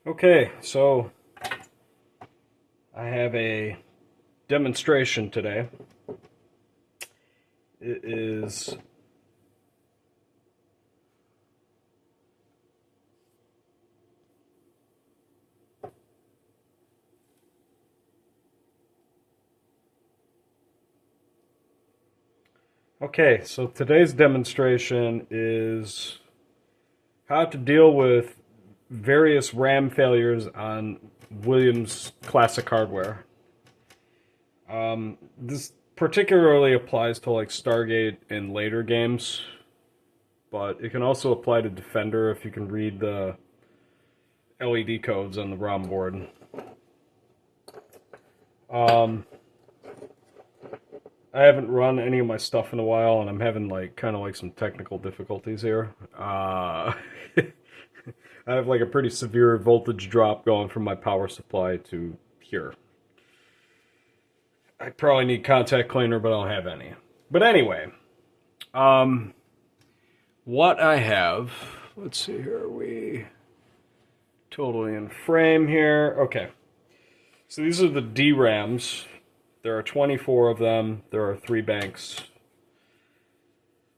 Okay, so I have a demonstration today. It is okay, so today's demonstration is how to deal with various RAM failures on Williams classic hardware. This particularly applies to like Stargate and later games, but it can also apply to Defender if you can read the LED codes on the ROM board. I haven't run any of my stuff in a while, and I'm having like kind of like some technical difficulties here. I have like a pretty severe voltage drop going from my power supply to here. I probably need contact cleaner, but I don't have any. But anyway, what I have, let's see here, we totally in frame here. Okay, so these are the DRAMs. There are 24 of them. There are 3 banks.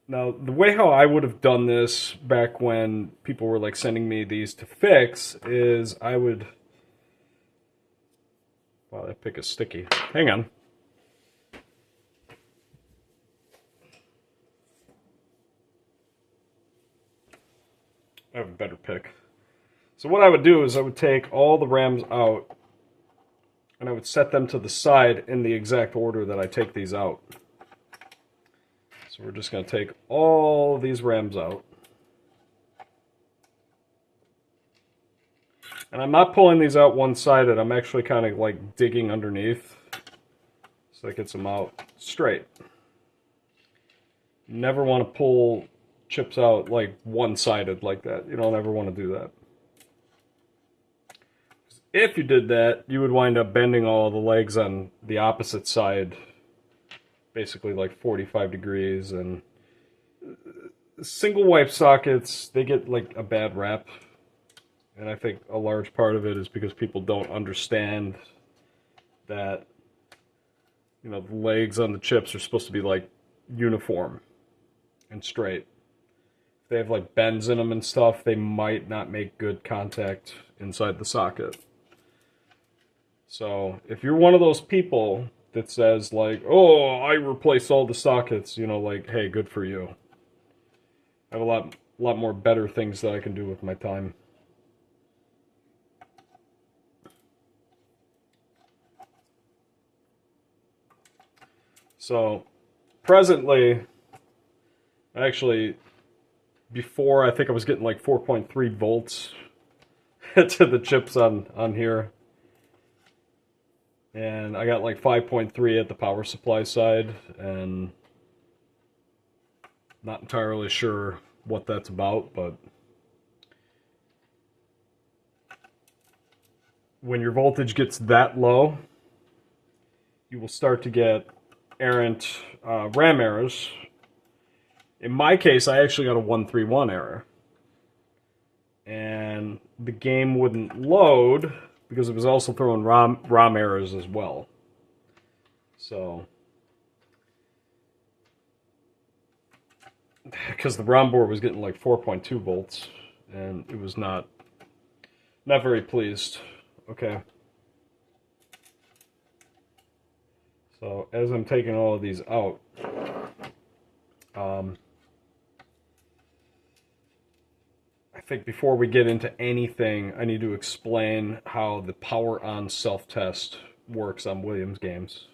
Now, the way how I would have done this back when people were like sending me these to fix is I would... Wow, that pick is sticky. Hang on. I have a better pick. So what I would do is I would take all the RAMs out and I would set them to the side in the exact order that I take these out. So we're just going to take all these RAMs out. And I'm not pulling these out one-sided, I'm actually kind of like digging underneath so that gets them out straight. You never want to pull chips out like one-sided like that. You don't ever want to do that. If you did that, you would wind up bending all the legs on the opposite side, basically like 45 degrees, and single wipe sockets, they get like a bad rap. And I think a large part of it is because people don't understand that, you know, the legs on the chips are supposed to be like uniform and straight. If they have like bends in them and stuff, they might not make good contact inside the socket. So if you're one of those people that says like, oh, I replace all the sockets, you know, like, hey, good for you. I have a lot more better things that I can do with my time. So presently, actually, before I think I was getting like 4.3 volts to the chips on here. And I got like 5.3 at the power supply side, and not entirely sure what that's about, but when your voltage gets that low, you will start to get errant RAM errors. In my case, I actually got a 131 error. And the game wouldn't load because it was also throwing ROM errors as well. So, because the ROM board was getting like 4.2 volts, and it was not very pleased. Okay. So as I'm taking all of these out, I think before we get into anything, I need to explain how the power on self-test works on Williams games.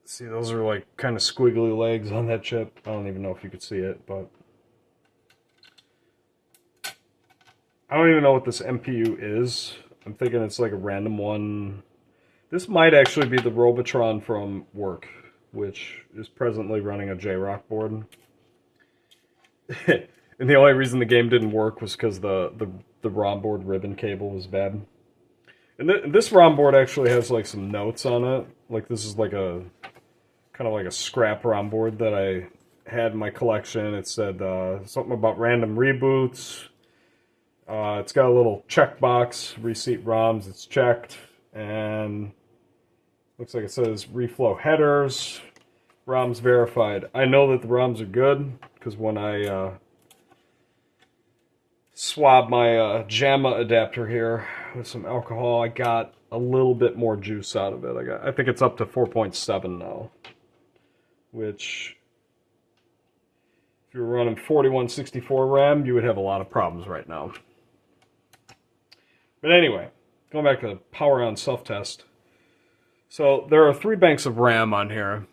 See, those are like kind of squiggly legs on that chip. I don't even know if you could see it, but I don't even know what this MPU is. I'm thinking it's like a random one. This might actually be the Robotron from work, which is presently running a JRock board. And the only reason the game didn't work was because the ROM board ribbon cable was bad. And this ROM board actually has like some notes on it. Like this is like a kind of like a scrap ROM board that I had in my collection. It said something about random reboots. It's got a little checkbox, receipt ROMs, it's checked, and looks like it says reflow headers, ROMs verified. I know that the ROMs are good, because when I swab my JAMA adapter here with some alcohol, I got a little bit more juice out of it. I think it's up to 4.7 now, which if you were running 4164 RAM, you would have a lot of problems right now. But anyway, going back to the power on self-test. So there are 3 banks of RAM on here.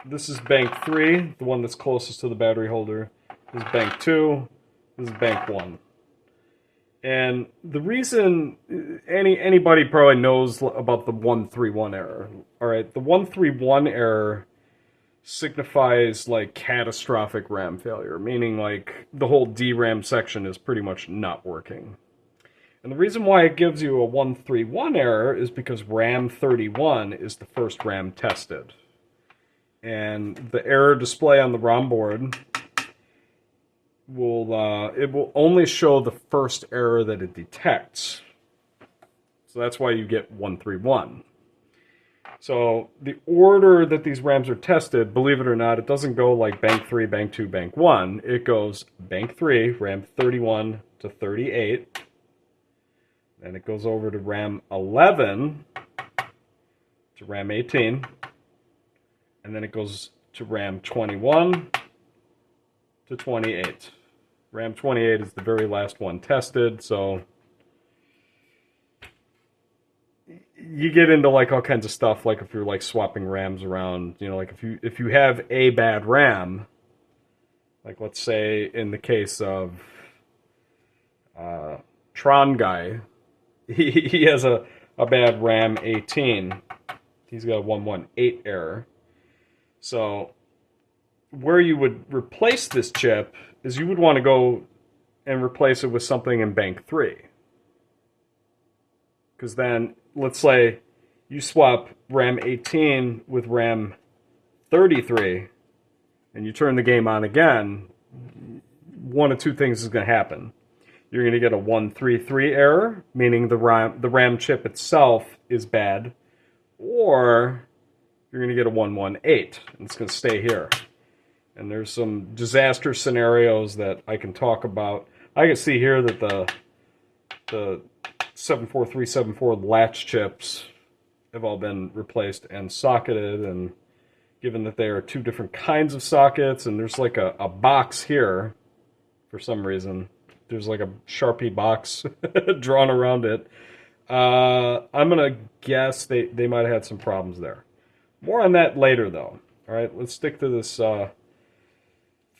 This is bank 3, the one that's closest to the battery holder. This is bank 2. This is bank 1. And the reason anybody probably knows about the 131 error. All right, the 131 error signifies like catastrophic RAM failure, meaning like the whole DRAM section is pretty much not working. And the reason why it gives you a 131 error is because RAM 31 is the first RAM tested. And the error display on the ROM board will only show the first error that it detects. So that's why you get 131. So the order that these RAMs are tested, believe it or not, it doesn't go like bank 3, bank 2, bank 1. It goes bank 3, RAM 31 to 38. Then it goes over to RAM 11 to RAM 18. And then it goes to RAM 21 to 28. RAM 28 is the very last one tested, so you get into like all kinds of stuff, like if you're like swapping RAMs around, you know, like if you have a bad RAM, like let's say in the case of Tron guy, he has a bad RAM 18. He's got a 118 error. So where you would replace this chip is you would want to go and replace it with something in bank 3. Because then, let's say you swap RAM 18 with RAM 33, and you turn the game on again, one of 2 things is going to happen. You're going to get a 133 error, meaning the RAM chip itself is bad, or you're going to get a 118, and it's going to stay here. And there's some disaster scenarios that I can talk about. I can see here that the 74374 latch chips have all been replaced and socketed, and given that they are 2 different kinds of sockets, and there's like a box here for some reason. There's like a Sharpie box drawn around it. I'm going to guess they might have had some problems there. More on that later, though. All right, let's stick to this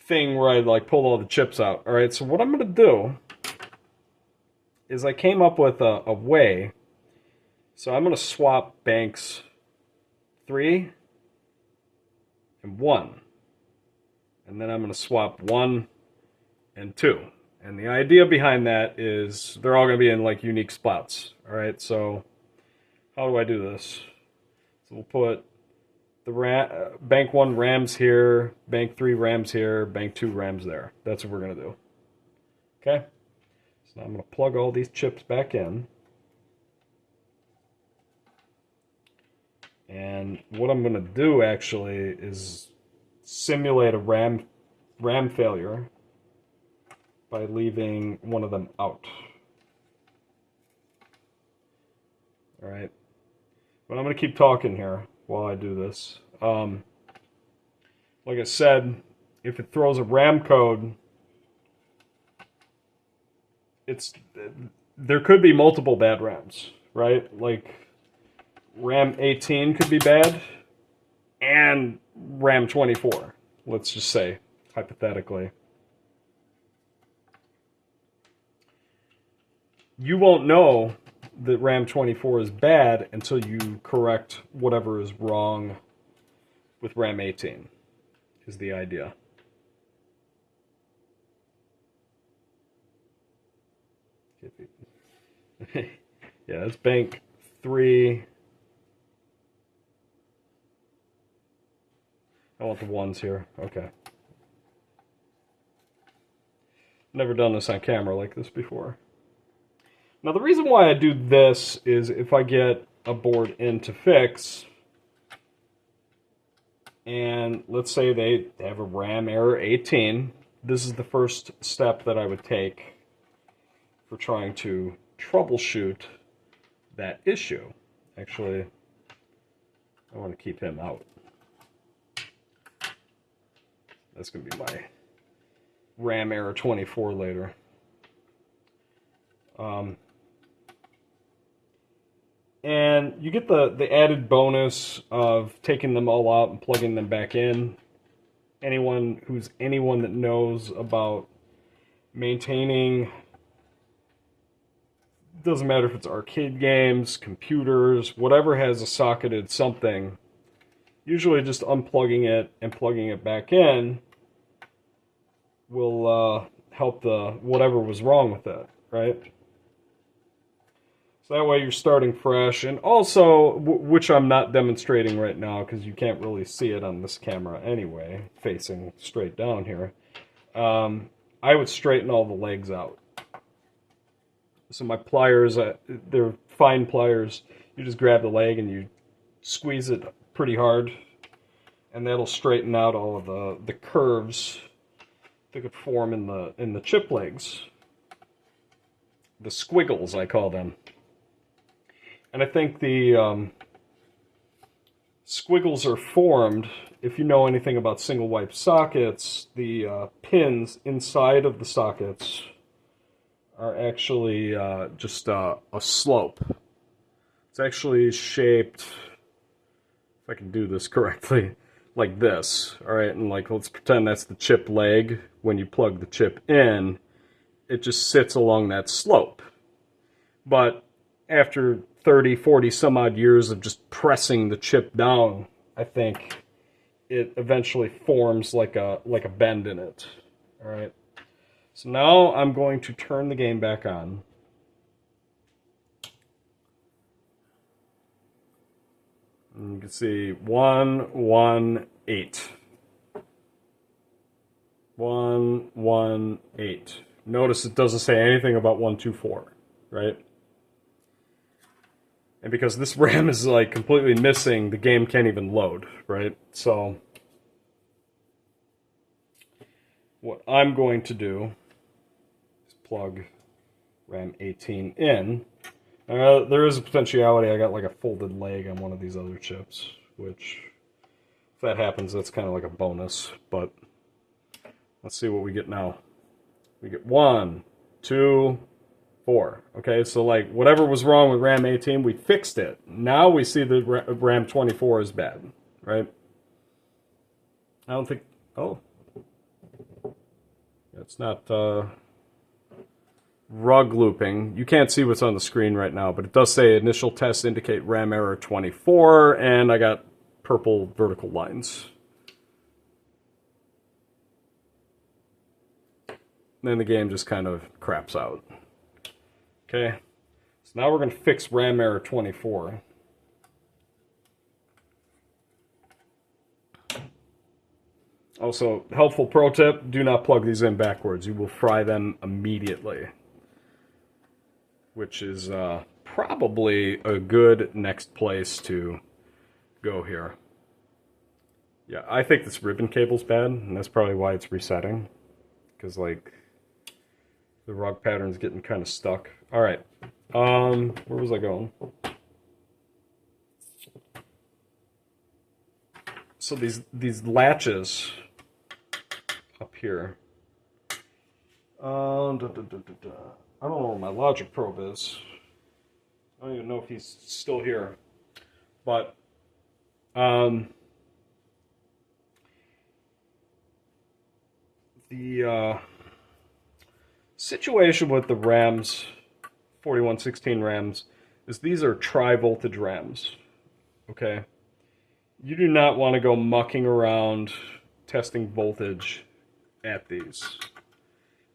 thing where I like pulled all the chips out. All right, so what I'm going to do is I came up with a way. So I'm going to swap banks 3 and 1. And then I'm going to swap 1 and 2. And the idea behind that is they're all going to be in like unique spots. All right, so how do I do this? So we'll put the bank 1 RAMs here, bank 3 RAMs here, bank 2 RAMs there. That's what we're going to do. Okay? So now I'm going to plug all these chips back in. And what I'm going to do actually is simulate a RAM failure by leaving one of them out. All right. But I'm going to keep talking here while I do this. Like I said, if it throws a RAM code, there could be multiple bad RAMs, right? Like RAM 18 could be bad, and RAM 24, let's just say, hypothetically. You won't know that RAM 24 is bad until you correct whatever is wrong with RAM 18, is the idea. Yeah, that's bank 3. I want the 1s here. Okay. Never done this on camera like this before. Now the reason why I do this is if I get a board in to fix, and let's say they have a RAM error 18, this is the first step that I would take for trying to troubleshoot that issue. Actually, I want to keep him out. That's going to be my RAM error 24 later. And you get the added bonus of taking them all out and plugging them back in. Anyone that knows about maintaining, doesn't matter if it's arcade games, computers, whatever has a socketed something, usually just unplugging it and plugging it back in will help the whatever was wrong with it, right? So that way you're starting fresh. And also, which I'm not demonstrating right now because you can't really see it on this camera anyway, facing straight down here, I would straighten all the legs out. So my pliers, they're fine pliers. You just grab the leg and you squeeze it pretty hard, and that'll straighten out all of the curves that could form in the chip legs. The squiggles, I call them. And I think the squiggles are formed, if you know anything about single wipe sockets, the pins inside of the sockets are actually just a slope. It's actually shaped, if I can do this correctly, like this. Alright, and like let's pretend that's the chip leg. When you plug the chip in, it just sits along that slope. But after 30, 40 some odd years of just pressing the chip down, I think it eventually forms like a bend in it. Alright. So now I'm going to turn the game back on. And you can see 118. 118. Notice it doesn't say anything about 124, right? And because this RAM is like completely missing, the game can't even load, right? So what I'm going to do is plug RAM 18 in. There is a potentiality I got like a folded leg on one of these other chips, which if that happens, that's kind of like a bonus. But let's see what we get now. We get 1, 2, 4. Okay, so like whatever was wrong with RAM 18, we fixed it. Now we see the RAM 24 is bad, right? I don't think. Oh, it's not rug looping. You can't see what's on the screen right now, but it does say initial tests indicate RAM error 24, and I got purple vertical lines. Then the game just kind of craps out. Okay, so now we're going to fix RAM error 24. Also, helpful pro tip, do not plug these in backwards. You will fry them immediately. Which is probably a good next place to go here. Yeah, I think this ribbon cable's bad, and that's probably why it's resetting. Because, like, the rug pattern's getting kind of stuck. Alright, where was I going? So these latches up here. I don't know where my logic probe is. I don't even know if he's still here. But the situation with the RAMs, 4116 RAMs, is these are tri-voltage RAMs. Okay? You do not want to go mucking around testing voltage at these.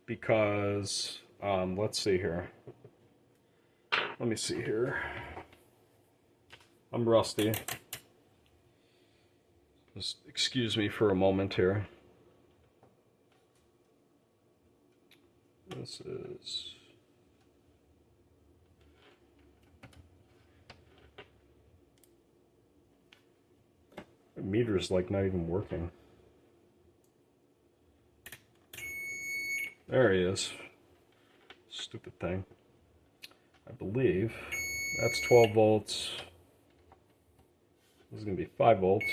Because, let's see here. Let me see here. I'm rusty. Just excuse me for a moment here. This is... The meter's like not even working. There he is. Stupid thing. I believe that's 12 volts. This is going to be 5 volts.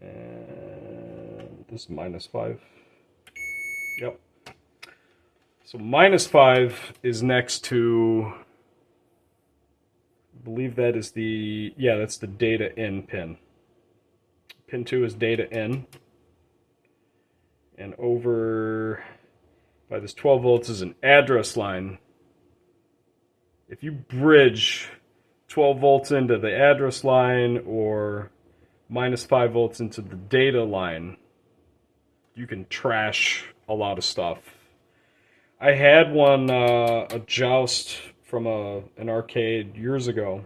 And this is -5. Yep. So -5 is next to, I believe that is the, yeah, that's the data in pin. Pin 2 is data in. And over by this 12 volts is an address line. If you bridge 12 volts into the address line or -5 volts into the data line, you can trash a lot of stuff. I had one, a Joust from an arcade years ago,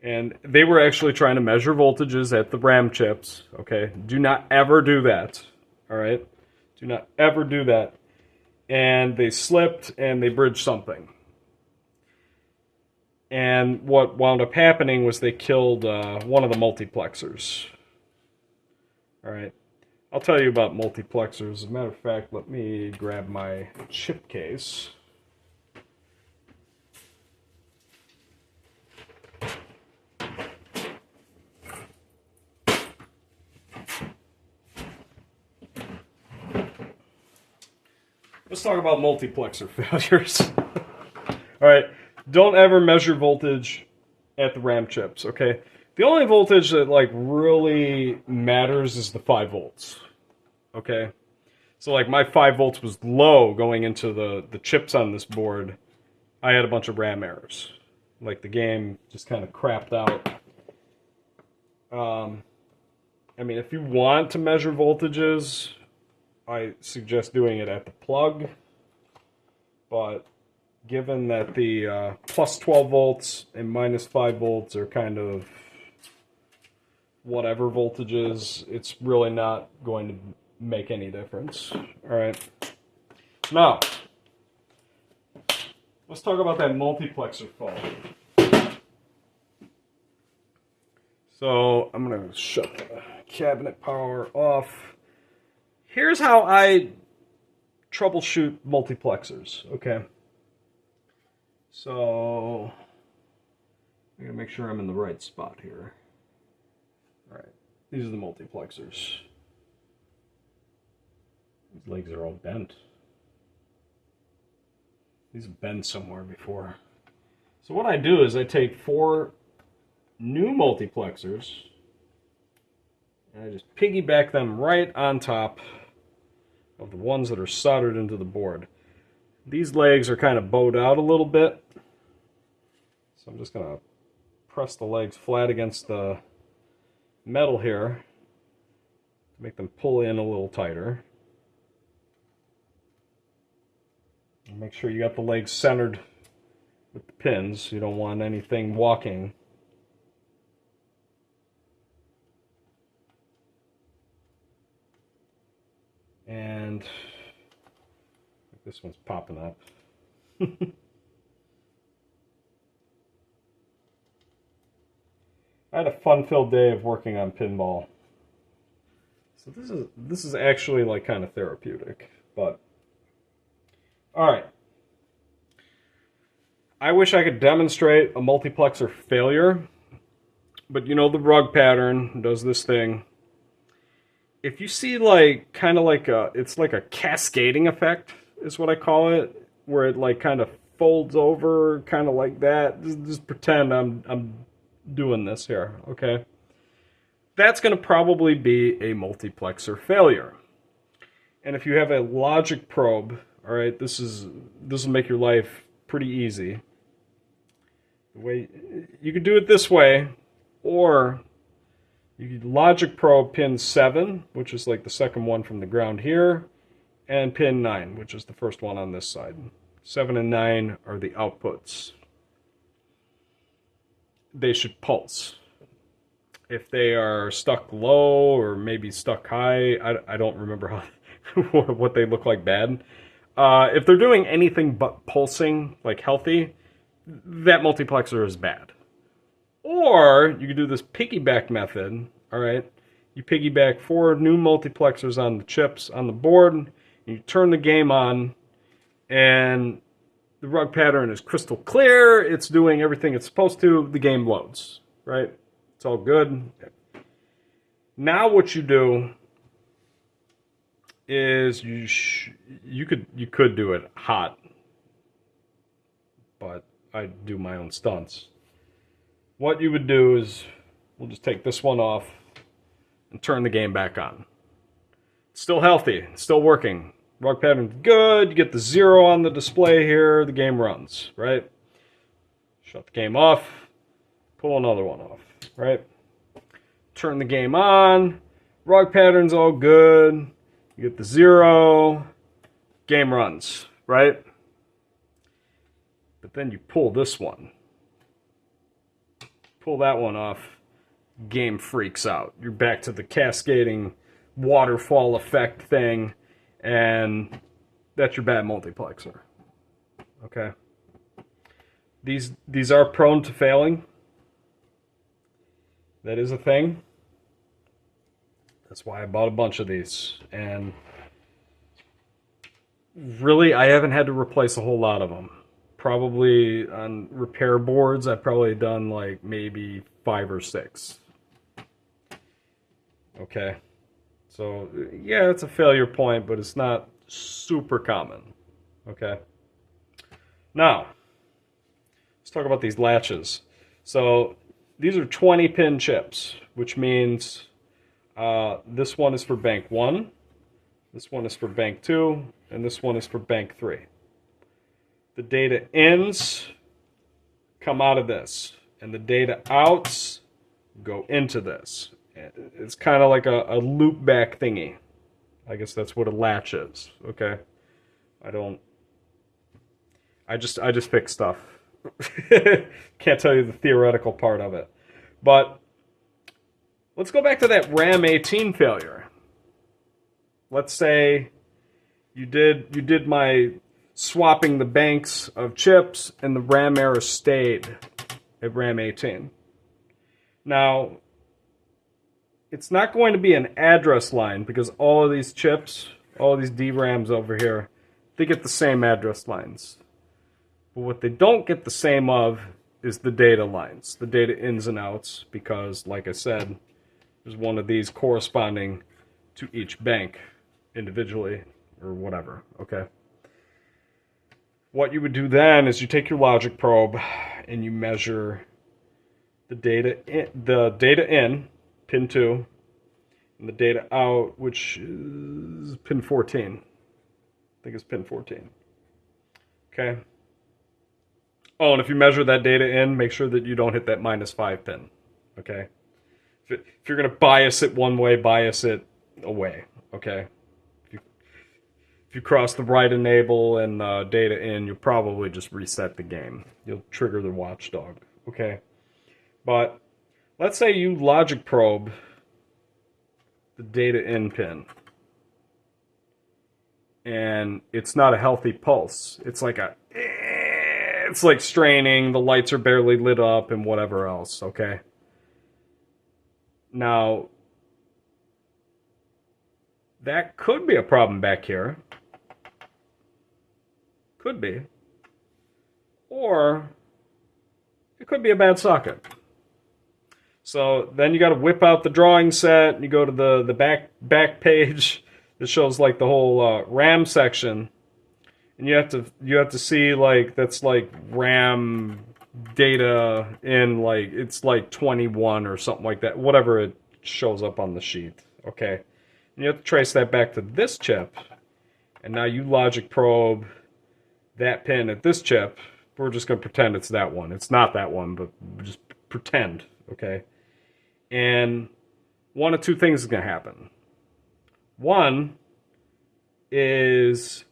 and they were actually trying to measure voltages at the RAM chips. Okay, do not ever do that. All right, do not ever do that. And they slipped and they bridged something. And what wound up happening was they killed one of the multiplexers. All right, I'll tell you about multiplexers. As a matter of fact, let me grab my chip case. Let's talk about multiplexer failures. All right, don't ever measure voltage at the RAM chips, okay? The only voltage that like really matters is the 5 volts, okay? So like my 5 volts was low going into the chips on this board. I had a bunch of RAM errors. Like the game just kind of crapped out. I mean, if you want to measure voltages, I suggest doing it at the plug, but given that the plus 12 volts and -5 volts are kind of whatever voltages, it's really not going to make any difference. All right. Now, let's talk about that multiplexer fault. So I'm going to shut the cabinet power off. Here's how I troubleshoot multiplexers, okay? So I'm going to make sure I'm in the right spot here. All right, these are the multiplexers. These legs are all bent. These have been somewhere before. So what I do is I take 4 new multiplexers and I just piggyback them right on top of the ones that are soldered into the board. These legs are kind of bowed out a little bit, so I'm just going to press the legs flat against the metal here to make them pull in a little tighter. And make sure you got the legs centered with the pins. You don't want anything walking. And this one's popping up. I had a fun-filled day of working on pinball. So this is actually like kind of therapeutic, but all right. I wish I could demonstrate a multiplexer failure, but you know the rug pattern does this thing. If you see like kind of like it's like a cascading effect is what I call it, where it like kind of folds over, kind of like that. Just pretend I'm doing this here, okay? That's going to probably be a multiplexer failure. And if you have a logic probe, all right, this will make your life pretty easy. The way you could do it this way, or you could logic probe pin 7, which is like the second one from the ground here, and pin 9, which is the first one on this side. 7 and 9 are the outputs. They should pulse. If they are stuck low or maybe stuck high, I don't remember what they look like bad. If they're doing anything but pulsing, like healthy, that multiplexer is bad. Or you could do this piggyback method, all right? You piggyback 4 new multiplexers on the chips on the board, and you turn the game on, and the rug pattern is crystal clear, it's doing everything it's supposed to, the game loads, right? It's all good. Now what you do is you could do it hot, but I do my own stunts. What you would do is, we'll just take this one off and turn the game back on. It's still healthy, it's still working. Rug pattern's good, you get the 0 on the display here, the game runs, right? Shut the game off, pull another one off, right? Turn the game on, rug pattern's all good, you get the 0, game runs, right? But then you pull this one. Pull that one off, game freaks out. You're back to the cascading waterfall effect thing, and that's your bad multiplexer. Okay? These are prone to failing. That is a thing. That's why I bought a bunch of these. And really, I haven't had to replace a whole lot of them. Probably on repair boards, I've probably done like maybe 5 or 6. Okay. So, yeah, it's a failure point, but it's not super common. Okay. Now, let's talk about these latches. So, these are 20-pin chips, which means this one is for bank 1, this one is for bank 2, and this one is for bank 3. The data ins come out of this, and the data outs go into this. It's kind of like a loop back thingy. I guess that's what a latch is. Okay, I just fix stuff. Can't tell you the theoretical part of it, but let's go back to that RAM 18 failure. Let's say you did my swapping the banks of chips, and the RAM error stayed at RAM 18. Now, it's not going to be an address line, because all of these chips, all of these DRAMs over here, they get the same address lines. But what they don't get the same of is the data lines, the data ins and outs, because, like I said, there's one of these corresponding to each bank individually, or whatever, okay? What you would do then is you take your logic probe and you measure the data in, pin 2, and the data out, which is pin 14. I think it's pin 14. Okay? Oh, and if you measure that data in, make sure that you don't hit that -5 pin. Okay? If you're going to bias it one way, bias it away. Okay? If you cross the right enable and data in, you'll probably just reset the game. You'll trigger the watchdog. Okay? But let's say you logic probe the data in pin, and it's not a healthy pulse. It's like it's like straining, the lights are barely lit up, and whatever else, okay? Now, that could be a problem back here. Could be. Or it could be a bad socket. So then you got to whip out the drawing set, and you go to the back page that shows like the whole RAM section, and you have to see like that's like RAM data in like it's like 21 or something like that, whatever it shows up on the sheet. Okay, and you have to trace that back to this chip, and now you logic probe that pin at this chip. We're just going to pretend it's that one. It's not that one, but just pretend, okay? And one of two things is going to happen. One is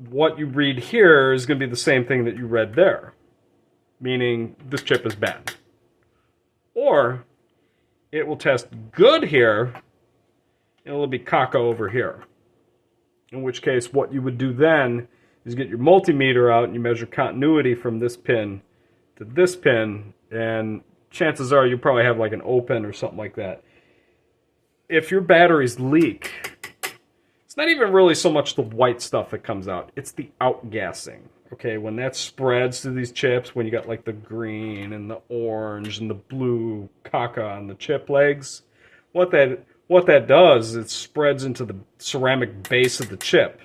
what you read here is going to be the same thing that you read there, meaning this chip is bad. Or it will test good here, it'll be caca over here. In which case, what you would do then is get your multimeter out and you measure continuity from this pin to this pin, and chances are you probably have like an open or something like that. If your batteries leak, it's not even really so much the white stuff that comes out, it's the outgassing. Okay, when that spreads to these chips, when you got like the green and the orange and the blue caca on the chip legs, what that does is it spreads into the ceramic base of the chip.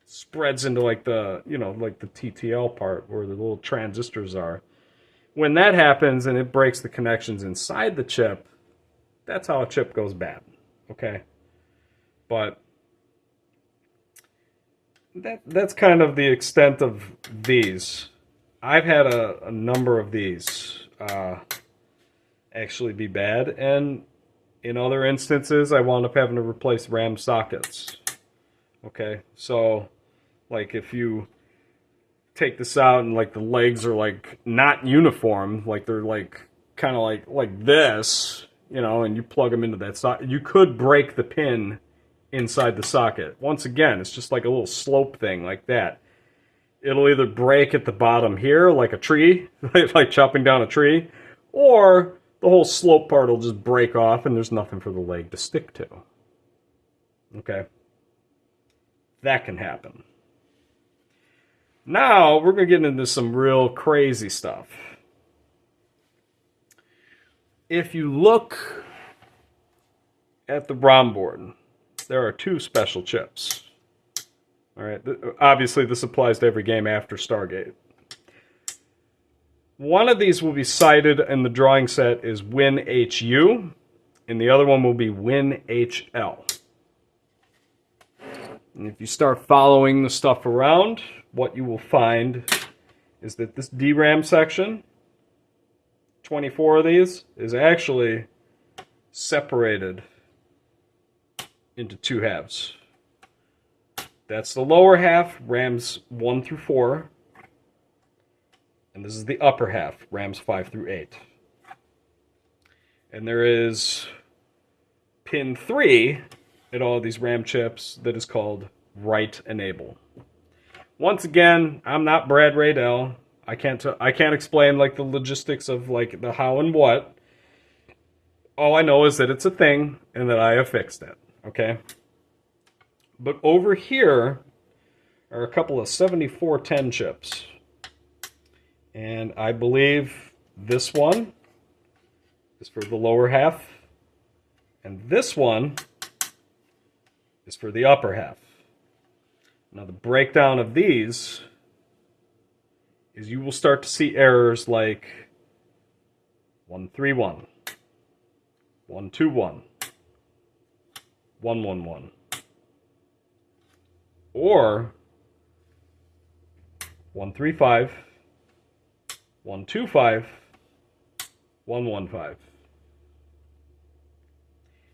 Spreads into like the, like the TTL part where the little transistors are. When that happens and it breaks the connections inside the chip, that's how a chip goes bad. Okay? But that's kind of the extent of these. I've had a number of these actually be bad, and in other instances I wound up having to replace RAM sockets. Okay, so like if you take this out and like the legs are like not uniform, like they're like kind of like this, and you plug them into that socket, you could break the pin inside the socket. Once again, it's just like a little slope thing like that. It'll either break at the bottom here like a tree, like chopping down a tree, or the whole slope part will just break off and there's nothing for the leg to stick to. Okay? That can happen. Now, we're going to get into some real crazy stuff. If you look at the ROM board, there are two special chips. All right, obviously this applies to every game after Stargate. One of these will be cited in the drawing set is WinHU, and the other one will be WinHL. And if you start following the stuff around, what you will find is that this DRAM section, 24 of these, is actually separated into two halves. That's the lower half, RAMs 1 through 4. And this is the upper half, RAMs 5 through 8. And there is pin 3 in all of these RAM chips that is called write enable. Once again, I'm not Brad Raydell. I can't explain like the logistics of like the how and what. All I know is that it's a thing and that I have fixed it. Okay? But over here are a couple of 7410 chips. And I believe this one is for the lower half, and this one is for the upper half. Now the breakdown of these is you will start to see errors like 131, 121, 111, or 135, 125, 115.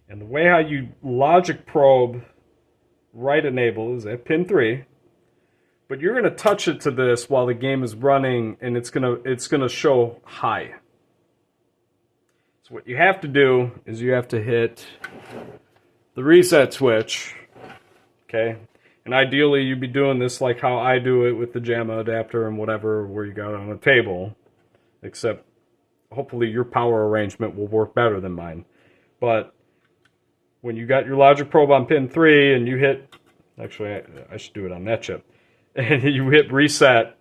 And the way how you logic probe write enable is at pin 3, but you're going to touch it to this while the game is running, and it's going to show high. So what you have to do is you have to hit the reset switch, okay? And ideally you'd be doing this like how I do it with the JAMA adapter and whatever, where you got it on a table, except hopefully your power arrangement will work better than mine. But when you got your logic probe on pin 3 and you hit, actually I should do it on that chip, and you hit reset,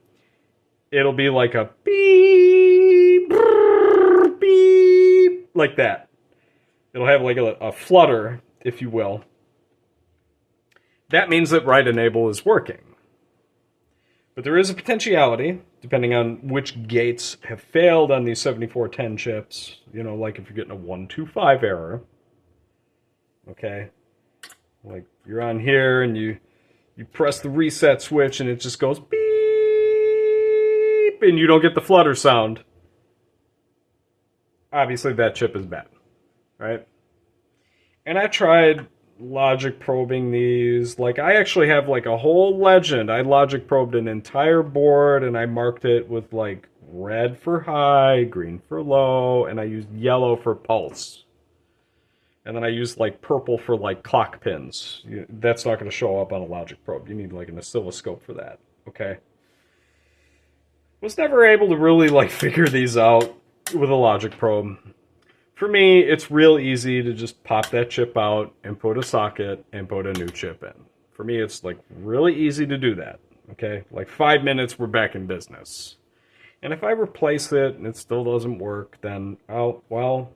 it'll be like a beep, brrr, beep, like that. It'll have like a flutter, if you will. That means that write enable is working. But there is a potentiality, depending on which gates have failed on these 7410 chips, like if you're getting a 125 error, okay? Like you're on here and you press the reset switch and it just goes beep, and you don't get the flutter sound. Obviously that chip is bad, right? And I tried logic probing these. Like I actually have like a whole legend. I logic probed an entire board and I marked it with like red for high, green for low, and I used yellow for pulse. And then I used like purple for like clock pins. That's not going to show up on a logic probe. You need like an oscilloscope for that. Okay. Was never able to really like figure these out with a logic probe. For me, it's real easy to just pop that chip out and put a socket and put a new chip in. For me, it's like really easy to do that. Okay, like 5 minutes, we're back in business. And if I replace it and it still doesn't work, then well,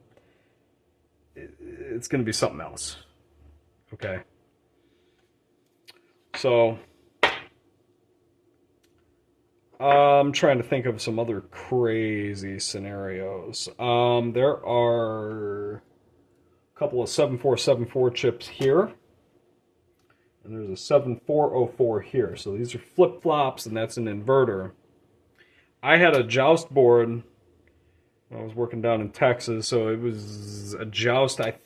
it's going to be something else. Okay. So I'm trying to think of some other crazy scenarios. There are a couple of 7474 chips here. And there's a 7404 here. So these are flip-flops, and that's an inverter. I had a joust board when I was working down in Texas. So it was a joust. I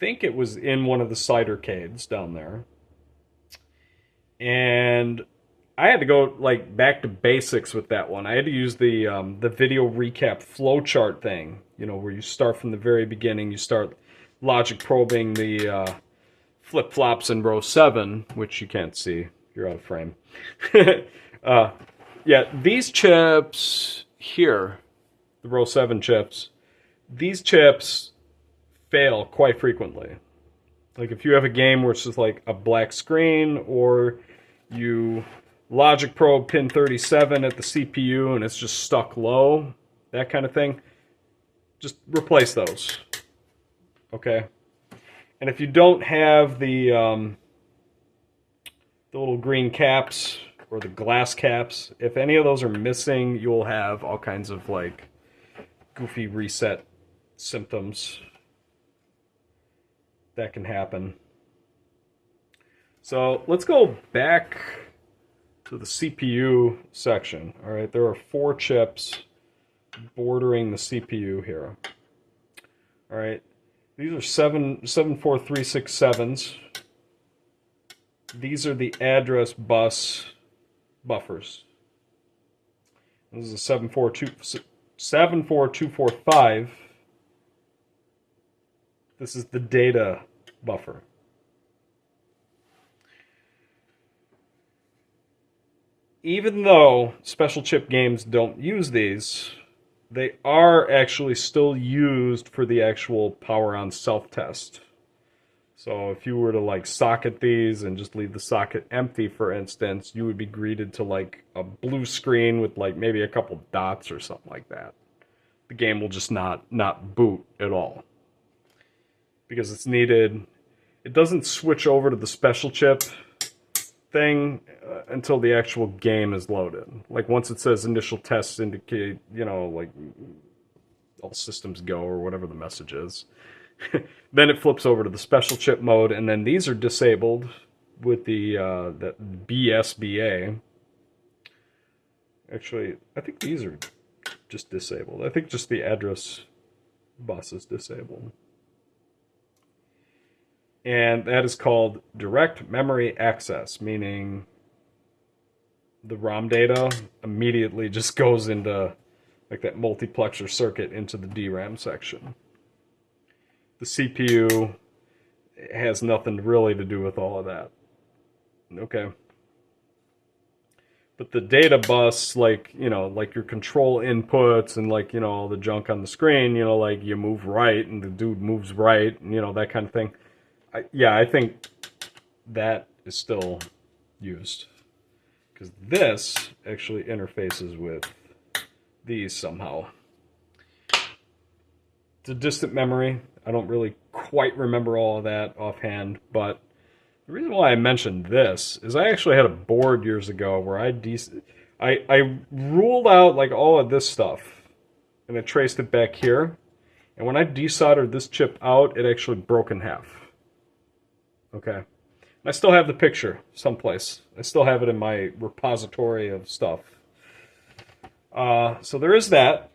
think it was in one of the cidercades down there. And I had to go like back to basics with that one. I had to use the video recap flowchart thing, you know, where you start from the very beginning. You start logic probing the flip-flops in row 7, which you can't see. You're out of frame. Yeah, these chips here, the row 7 chips, these chips fail quite frequently. Like if you have a game where it's just like a black screen, or you logic probe pin 37 at the CPU and it's just stuck low, that kind of thing, just replace those. Okay? And if you don't have the little green caps or the glass caps, if any of those are missing, you'll have all kinds of like goofy reset symptoms that can happen. So let's go back to the CPU section. All right, there are 4 chips bordering the CPU here. All right, these are 74367s. These are the address bus buffers. This is a 74245. This is the data buffer. Even though special chip games don't use these, they are actually still used for the actual power on self-test. So if you were to like socket these and just leave the socket empty, for instance, you would be greeted to like a blue screen with like maybe a couple dots or something like that. The game will just not boot at all. Because it's needed, it doesn't switch over to the special chip thing until the actual game is loaded. Like once it says initial tests indicate, you know, like all systems go or whatever the message is, then it flips over to the special chip mode, and then these are disabled with the BSBA. Actually, I think these are just disabled. I think just the address bus is disabled. And that is called direct memory access, meaning the ROM data immediately just goes into like that multiplexer circuit into the DRAM section. The CPU has nothing really to do with all of that. Okay. But the data bus, like, you know, like your control inputs and like, you know, all the junk on the screen, you know, like you move right and the dude moves right, and, you know, that kind of thing. I think that is still used. Because this actually interfaces with these somehow. It's a distant memory. I don't really quite remember all of that offhand, but the reason why I mentioned this is I actually had a board years ago where I ruled out like all of this stuff, and I traced it back here, and when I desoldered this chip out, it actually broke in half. Okay. And I still have the picture someplace. I still have it in my repository of stuff. So there is that.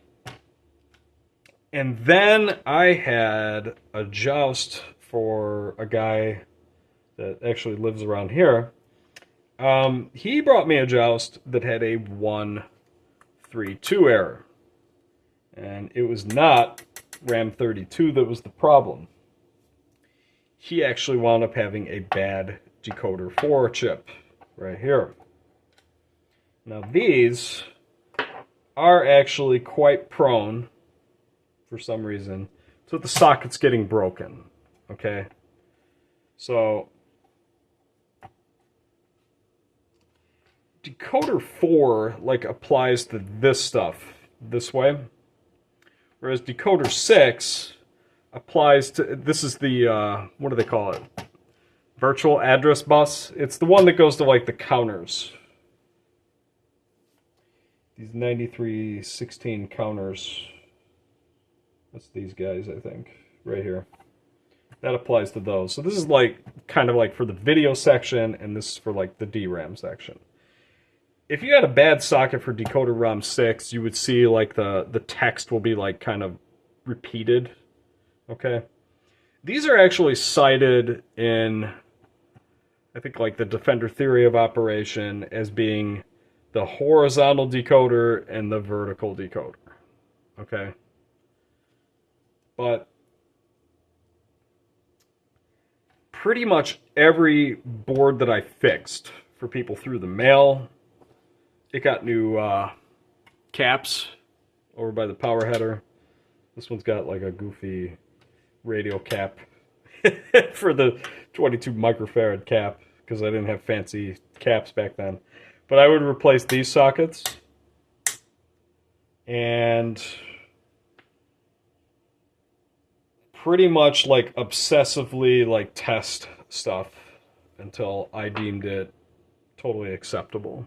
And then I had a joust for a guy that actually lives around here. He brought me a joust that had a 132 error. And it was not RAM 32 that was the problem. he actually wound up having a bad decoder 4 chip right here. Now these are actually quite prone, for some reason, to the sockets getting broken. Okay? So, decoder 4, like, applies to this stuff this way. Whereas decoder 6 applies to, this is the, what do they call it? Virtual address bus. It's the one that goes to, like, the counters. These 9316 counters. That's these guys, I think, right here. That applies to those. So this is like, kind of like for the video section, and this is for like the DRAM section. If you had a bad socket for decoder ROM 6, you would see like the text will be like kind of repeated. Okay? These are actually cited in, I think, like the Defender theory of operation as being the horizontal decoder and the vertical decoder. Okay? But pretty much every board that I fixed for people through the mail, it got new caps over by the power header. This one's got like a goofy radio cap for the 22 microfarad cap, because I didn't have fancy caps back then. But I would replace these sockets and pretty much like obsessively like test stuff until I deemed it totally acceptable.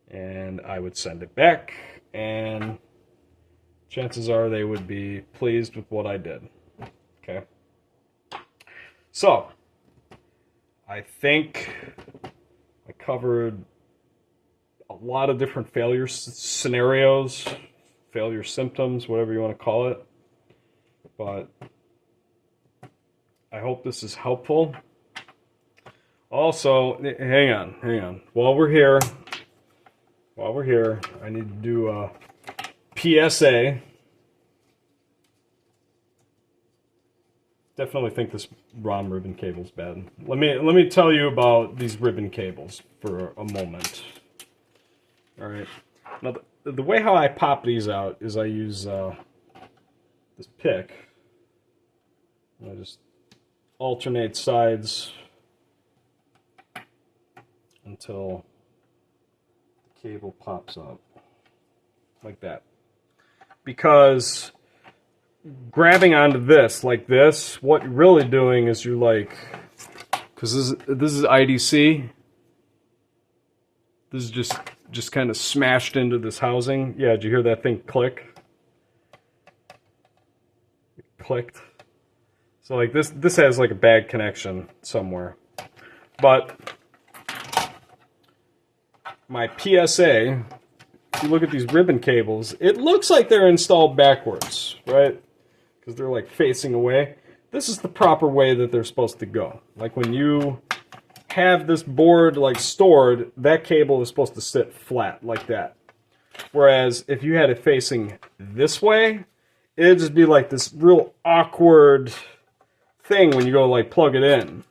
And I would send it back, and chances are they would be pleased with what I did. Okay. So, I think I covered a lot of different failure scenarios, failure symptoms, whatever you want to call it. But I hope this is helpful. Also, hang on. While we're here, I need to do a PSA. Definitely think this ROM ribbon cable's bad. Let me tell you about these ribbon cables for a moment. All right. Now the way how I pop these out is I use this pick. I just alternate sides until the cable pops up like that. Because grabbing onto this like this, what you're really doing is you're like, because this is IDC. This is just kind of smashed into this housing. Yeah, did you hear that thing click? It clicked. So like this has like a bad connection somewhere. But my PSA, if you look at these ribbon cables, it looks like they're installed backwards, right? Because they're like facing away. This is the proper way that they're supposed to go. Like when you have this board like stored, that cable is supposed to sit flat like that. Whereas if you had it facing this way, it'd just be like this real awkward thing when you go like plug it in.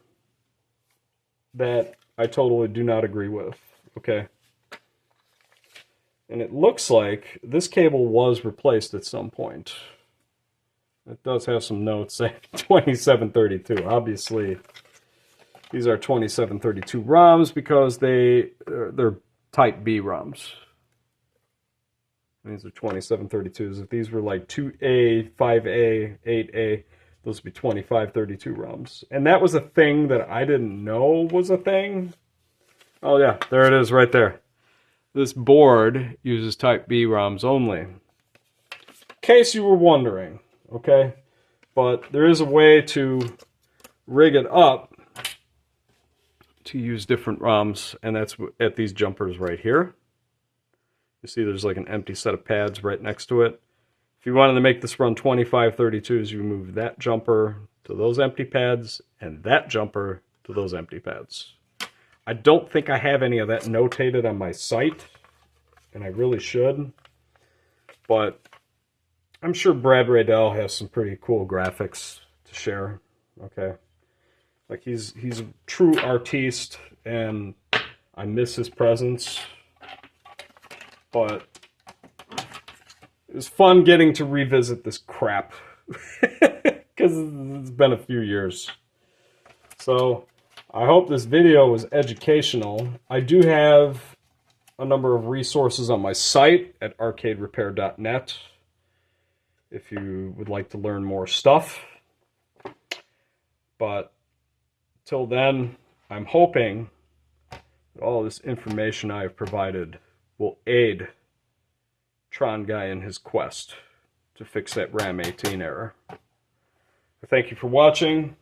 That I totally do not agree with. Okay. And it looks like this cable was replaced at some point. It does have some notes saying 2732. Obviously, these are 2732 ROMs because they're Type B ROMs. These are 2732s. If these were like 2A, 5A, 8A, those would be 2532 ROMs. And that was a thing that I didn't know was a thing. Oh yeah, there it is right there. This board uses Type B ROMs only. In case you were wondering, okay? But there is a way to rig it up to use different ROMs, and that's at these jumpers right here. You see there's like an empty set of pads right next to it. If you wanted to make this run 2532s, you move that jumper to those empty pads and that jumper to those empty pads. I don't think I have any of that notated on my site, and I really should. But I'm sure Brad Radell has some pretty cool graphics to share. Okay, like he's a true artiste, and I miss his presence. But it was fun getting to revisit this crap because it's been a few years. So I hope this video was educational. I do have a number of resources on my site at arcaderepair.net if you would like to learn more stuff. But till then, I'm hoping that all this information I have provided will aid Tron Guy in his quest to fix that RAM 18 error. Thank you for watching.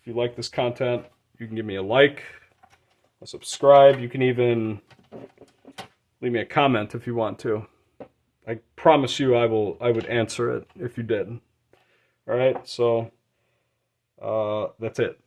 If you like this content, you can give me a like, a subscribe. You can even leave me a comment if you want to. I promise you I would answer it if you did. Alright, so that's it.